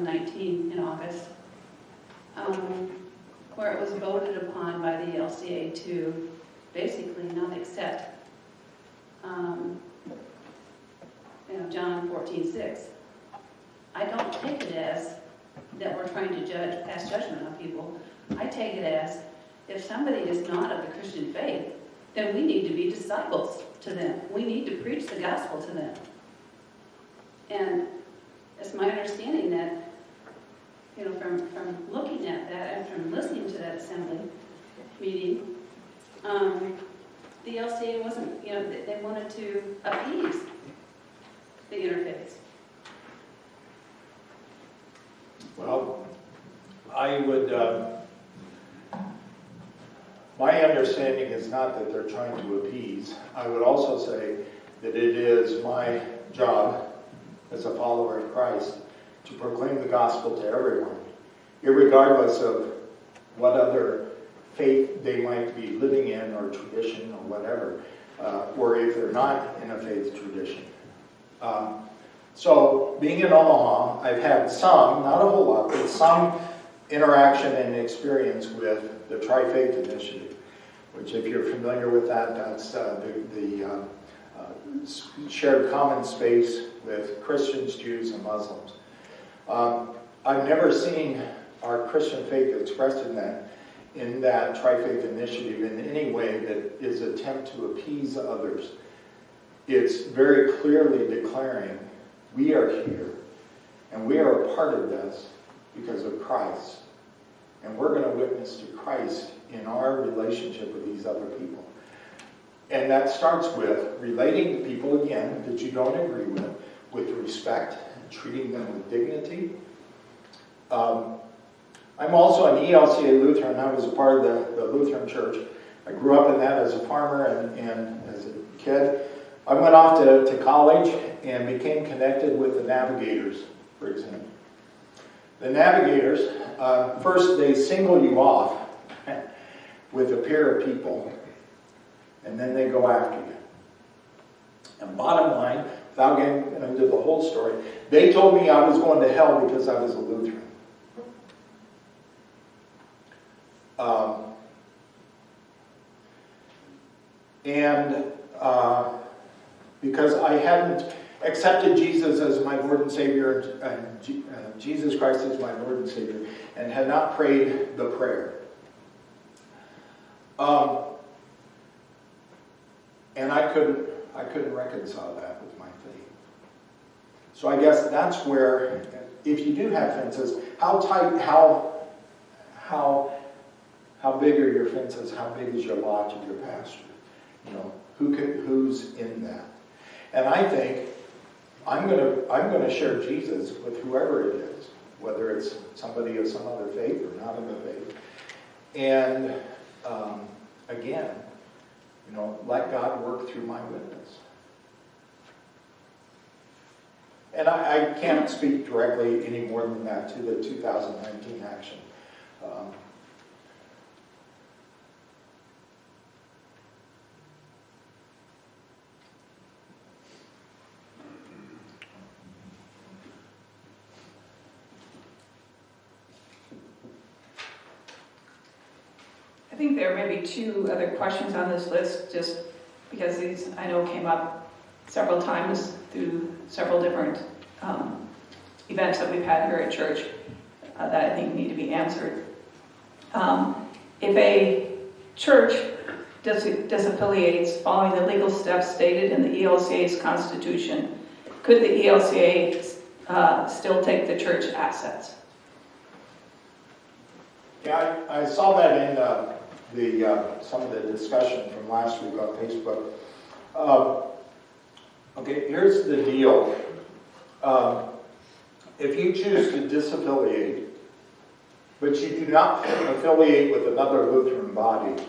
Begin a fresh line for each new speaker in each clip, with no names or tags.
2019 in August, where it was voted upon by the ELCA to basically not accept John 14:6. I don't take it as that we're trying to pass judgment on people. I take it as if somebody is not of the Christian faith, then we need to be disciples to them. We need to preach the gospel to them. And it's my understanding that, from looking at that and from listening to that assembly meeting, the LCA wasn't, they wanted to appease the interfaiths.
Well, I would, my understanding is not that they're trying to appease. I would also say that it is my job as a follower of Christ to proclaim the gospel to everyone, irregardless of what other faith they might be living in or tradition or whatever, or if they're not in a faith tradition. So being in Omaha, I've had some, not a whole lot, but some interaction and experience with the Tri-Faith Initiative, which if you're familiar with that, that's the shared common space with Christians, Jews, and Muslims. I've never seen our Christian faith expressed in that Tri-Faith Initiative in any way that is an attempt to appease others. It's very clearly declaring we are here and we are a part of this because of Christ. And we're going to witness to Christ in our relationship with these other people. And that starts with relating to people, again, that you don't agree with respect, and treating them with dignity. I'm also an ELCA Lutheran. I was a part of the Lutheran Church. I grew up in that as a farmer and as a kid. I went off to college and became connected with the Navigators, for example. The Navigators, first they single you off with a pair of people, and then they go after you. And bottom line, without getting into the whole story, they told me I was going to hell because I was a Lutheran. Because I hadn't accepted Jesus as my Lord and Savior, Jesus Christ as my Lord and Savior, and had not prayed the prayer. And I couldn't reconcile that with my faith. So I guess that's where, if you do have fences, how tight, how big are your fences? How big is your lodge of your pasture? Who's in that? And I think I'm going to share Jesus with whoever it is, whether it's somebody of some other faith or not of a faith. And again, let God work through my witness. And I can't speak directly any more than that to the 2019 action.
I think there may be two other questions on this list, just because these, I know, came up several times through several different events that we've had here at church that I think need to be answered. If a church disaffiliates following the legal steps stated in the ELCA's constitution, could the ELCA still take the church assets?
Yeah, I saw that in some of the discussion from last week on Facebook. Okay, here's the deal. If you choose to disaffiliate, but you do not affiliate with another Lutheran body,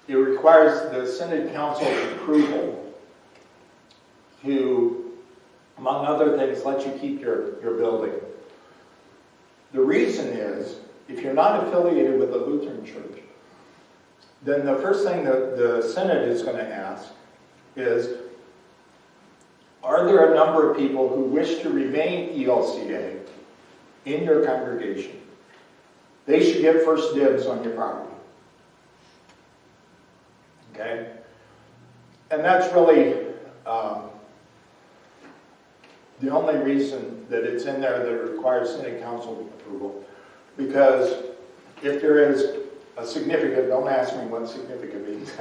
it requires the Synod Council's approval to, among other things, let you keep your building. The reason is, if you're not affiliated with a Lutheran church, then the first thing that the Synod is going to ask is, are there a number of people who wish to remain ELCA in your congregation? They should get first dibs on your property. Okay? And that's really the only reason that it's in there that it requires Synod Council approval. Because if there is a significant, don't ask me what significant means,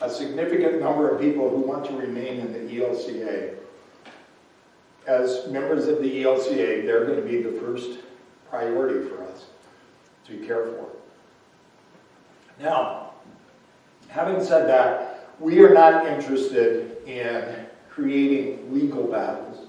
a significant number of people who want to remain in the ELCA, as members of the ELCA, they're going to be the first priority for us to care for. Now, having said that, we are not interested in creating legal battles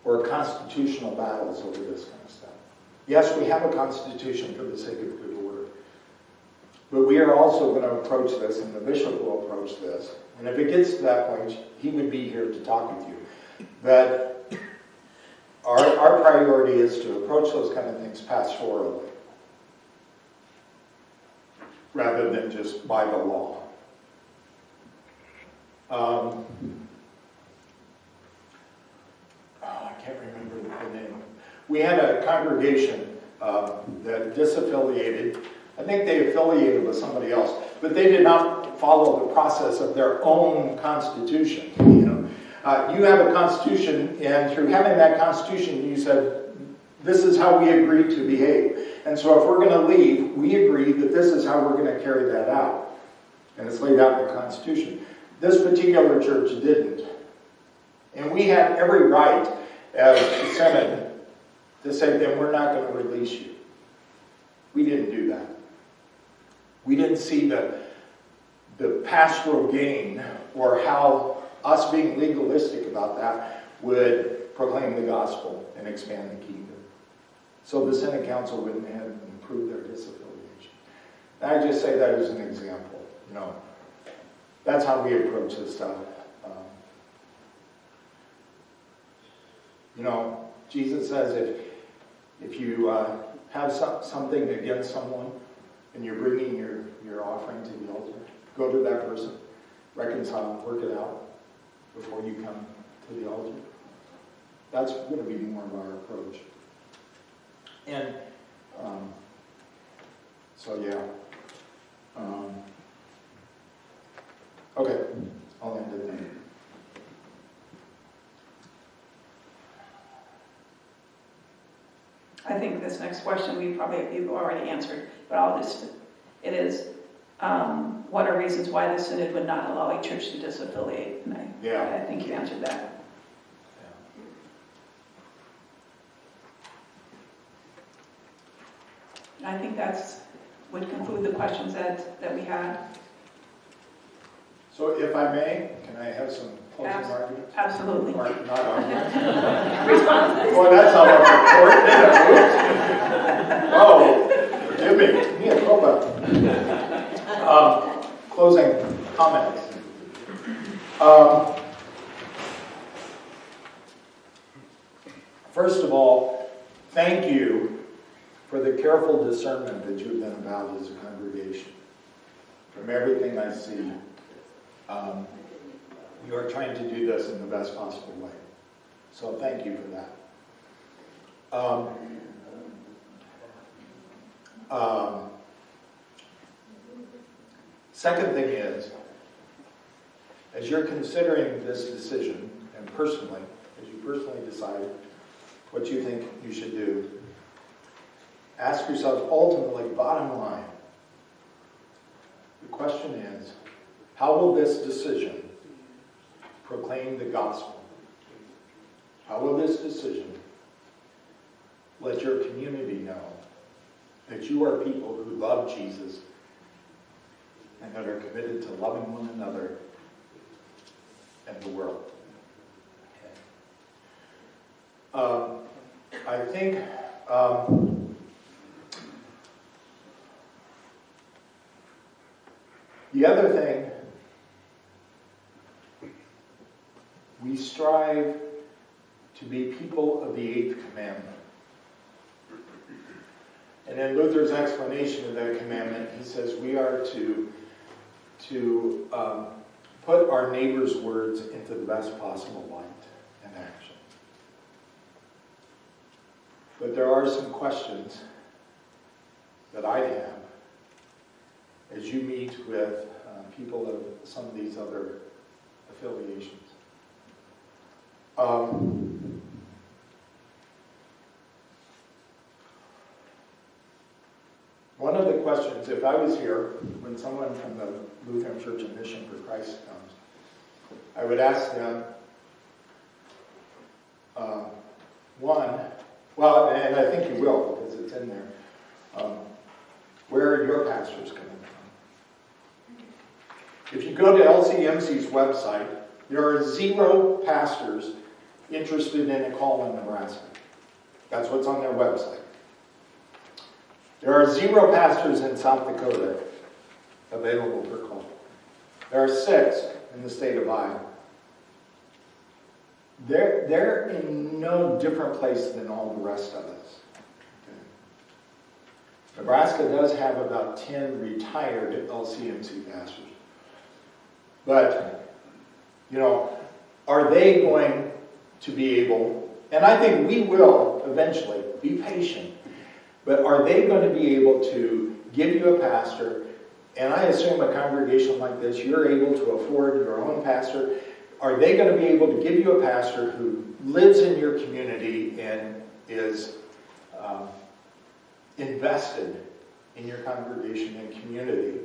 or constitutional battles over this kind of stuff. Yes, we have a constitution for the sake of good order, but we are also going to approach this, and the bishop will approach this, and if it gets to that point, he would be here to talk with you. But our priority is to approach those kind of things pastorally, rather than just by the law. I can't remember the name. We had a congregation that disaffiliated. I think they affiliated with somebody else, but they did not follow the process of their own constitution. You have a constitution, and through having that constitution, you said, this is how we agree to behave. And so if we're going to leave, we agree that this is how we're going to carry that out. And it's laid out in the Constitution. This particular church didn't. And we had every right as the Synod to say, then we're not going to release you. We didn't do that. We didn't see the pastoral gain or how us being legalistic about that would proclaim the gospel and expand the kingdom. So the Synod Council went ahead and approved their disaffiliation. And I just say that as an example. That's how we approach this stuff. Jesus says if you have something against someone and you're bringing your offering to the altar, go to that person, reconcile, work it out before you come to the altar. That's going to be more of our approach. And okay, I'll end it there.
I think this next question you've already answered, but it is, what are reasons why the Synod would not allow a church to disaffiliate? And I think you answered that. I think would conclude the questions that we had.
So if I may, can I have some closing arguments?
Absolutely.
Or not arguments?
Responses.
Boy, that's not what the court did. Forgive me. Mea culpa. Closing comments. First of all, thank you for the careful discernment that you've been about as a congregation. From everything I see, you are trying to do this in the best possible way. So thank you for that. Second thing is, as you're considering this decision, and personally, as you personally decide what you think you should do, ask yourself ultimately, bottom line, the question is, how will this decision proclaim the gospel? How will this decision let your community know that you are people who love Jesus and that are committed to loving one another and the world? I think the other thing, we strive to be people of the eighth commandment. And in Luther's explanation of that commandment, he says we are to put our neighbor's words into the best possible light and action. But there are some questions that I have as you meet with people of some of these other affiliations. One of the questions, if I was here, when someone from the Lutheran Church of Mission for Christ comes, I would ask them, well, and I think you will, because it's in there, where are your pastors coming from? If you go to LCMC's website, there are 0 pastors interested in a call in Nebraska. That's what's on their website. There are 0 pastors in South Dakota available for call. There are 6 in the state of Iowa. They're in no different place than all the rest of us. Okay. Nebraska does have about 10 retired LCMC pastors. But, are they going to be able, and I think we will eventually, be patient, but are they going to be able to give you a pastor, and I assume a congregation like this, you're able to afford your own pastor, are they going to be able to give you a pastor who lives in your community and is invested in your congregation and community?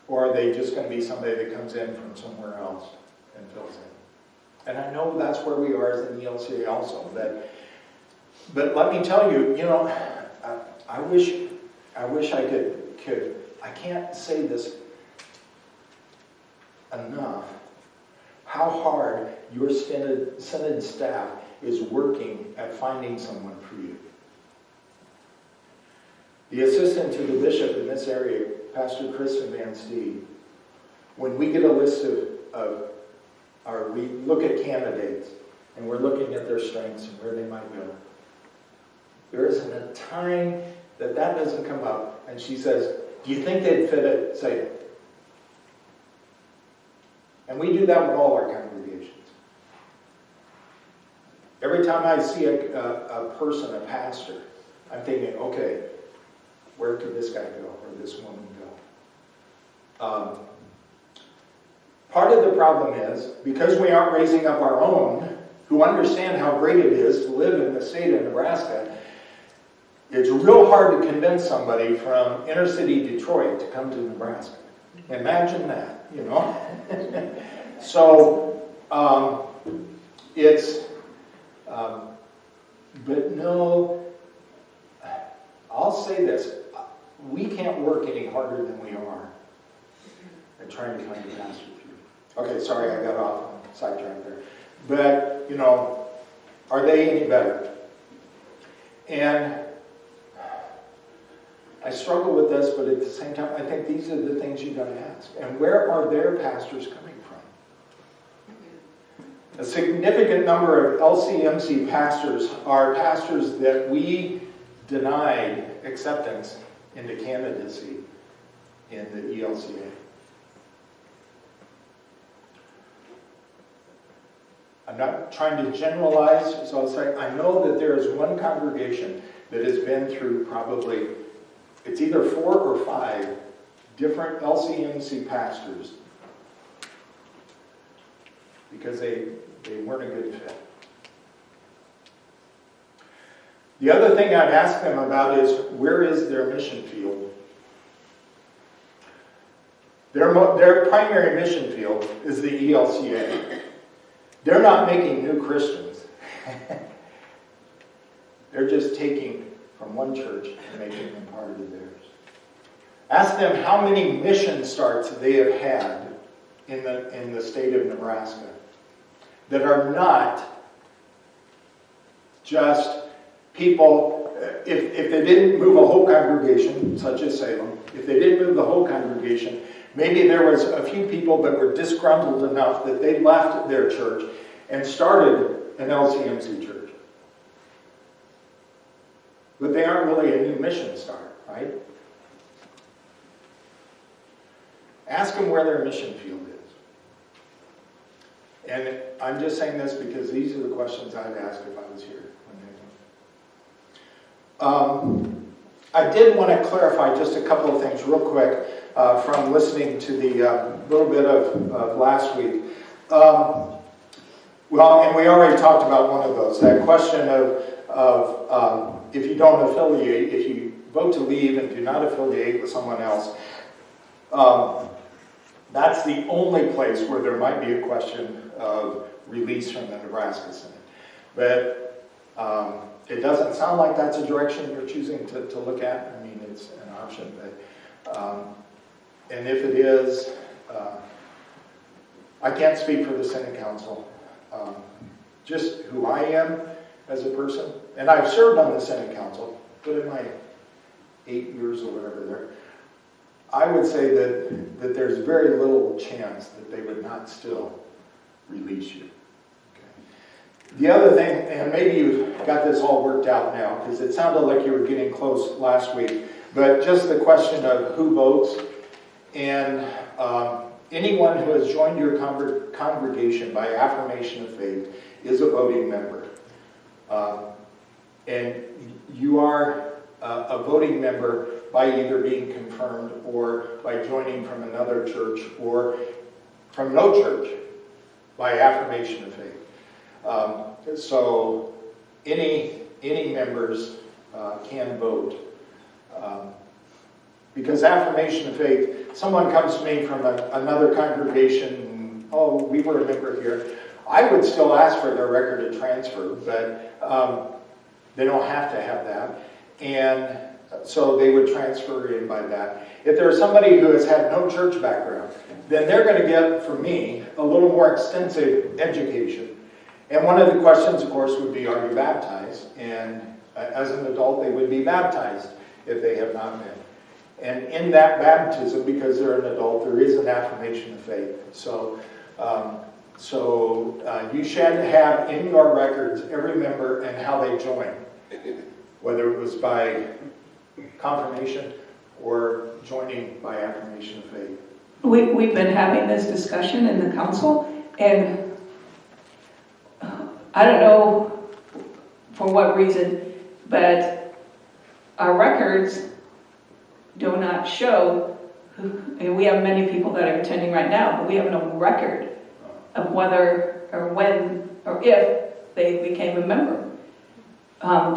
Or are they just going to be somebody that comes in from somewhere else and fills in? And I know that's where we are as an ELCA also. But let me tell you, I wish I could. I can't say this enough. How hard your synod staff is working at finding someone for you. The assistant to the bishop in this area, Pastor Kristen Van Steed, when we get a list or we look at candidates and we're looking at their strengths and where they might go, there isn't a time that doesn't come up and she says, do you think they'd fit at Salem? And we do that with all our congregations. Every time I see a person, a pastor, I'm thinking, okay, where could this guy go or this woman go? Part of the problem is, because we aren't raising up our own, who understand how great it is to live in the state of Nebraska, it's real hard to convince somebody from inner city Detroit to come to Nebraska. Imagine that, So, but no, I'll say this, we can't work any harder than we are at trying to find a pastor for you. Okay, sorry, I got off on sidetrack there. But, are they any better? And I struggle with this, but at the same time, I think these are the things you've got to ask. And where are their pastors coming from? A significant number of LCMC pastors are pastors that we denied acceptance into candidacy in the ELCA. I'm not trying to generalize, so I'll say I know that there is one congregation that has been through probably, it's either 4 or 5 different LCMC pastors because they weren't a good fit. The other thing I'd ask them about is, where is their mission field? Their primary mission field is the ELCA. They're not making new Christians. They're just taking from one church and making them part of theirs. Ask them how many mission starts they have had in the state of Nebraska that are not just people, if they didn't move a whole congregation, such as Salem, if they didn't move the whole congregation, maybe there was a few people that were disgruntled enough that they left their church and started an LCMC church. But they aren't really a new mission start, right? Ask them where their mission field is. And I'm just saying this because these are the questions I'd ask if I was here. I did want to clarify just a couple of things real quick from listening to the little bit of last week. Well, and we already talked about one of those, that question of if you don't affiliate, if you vote to leave and do not affiliate with someone else, that's the only place where there might be a question of release from the Nebraska Senate. But it doesn't sound like that's a direction you're choosing to look at. I mean, it's an option, but and if it is, I can't speak for the Senate Council. Just who I am as a person, and I've served on the Senate Council, but in my 8 years or whatever there, I would say that there's very little chance that they would not still release you. Okay. The other thing, and maybe you've got this all worked out now, because it sounded like you were getting close last week, but just the question of who votes, and anyone who has joined your congregation by affirmation of faith is a voting member. And you are a voting member by either being confirmed or by joining from another church or from no church by affirmation of faith. So any members can vote. Because affirmation of faith, someone comes to me from another congregation, oh, we were a member here. I would still ask for their record of transfer, but they don't have to have that. And so they would transfer in by that. If there's somebody who has had no church background, then they're going to get, from me, a little more extensive education. And one of the questions, of course, would be, are you baptized? And as an adult, they would be baptized if they have not been. And in that baptism, because they're an adult, there is an affirmation of faith. So you should have in your records every member and how they joined, whether it was by confirmation or joining by affirmation of faith.
We've been having this discussion in the council, and I don't know for what reason, but our records do not show, and we have many people that are attending right now, but we have no record of whether or when or if they became a member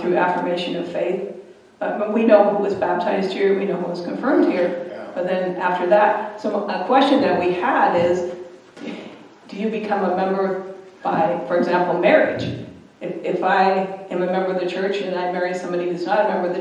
through affirmation of faith. But we know who was baptized here, we know who was confirmed here, but then after that, so a question that we had is, do you become a member by, for example, marriage? If I am a member of the church and I marry somebody who's not a member of the church,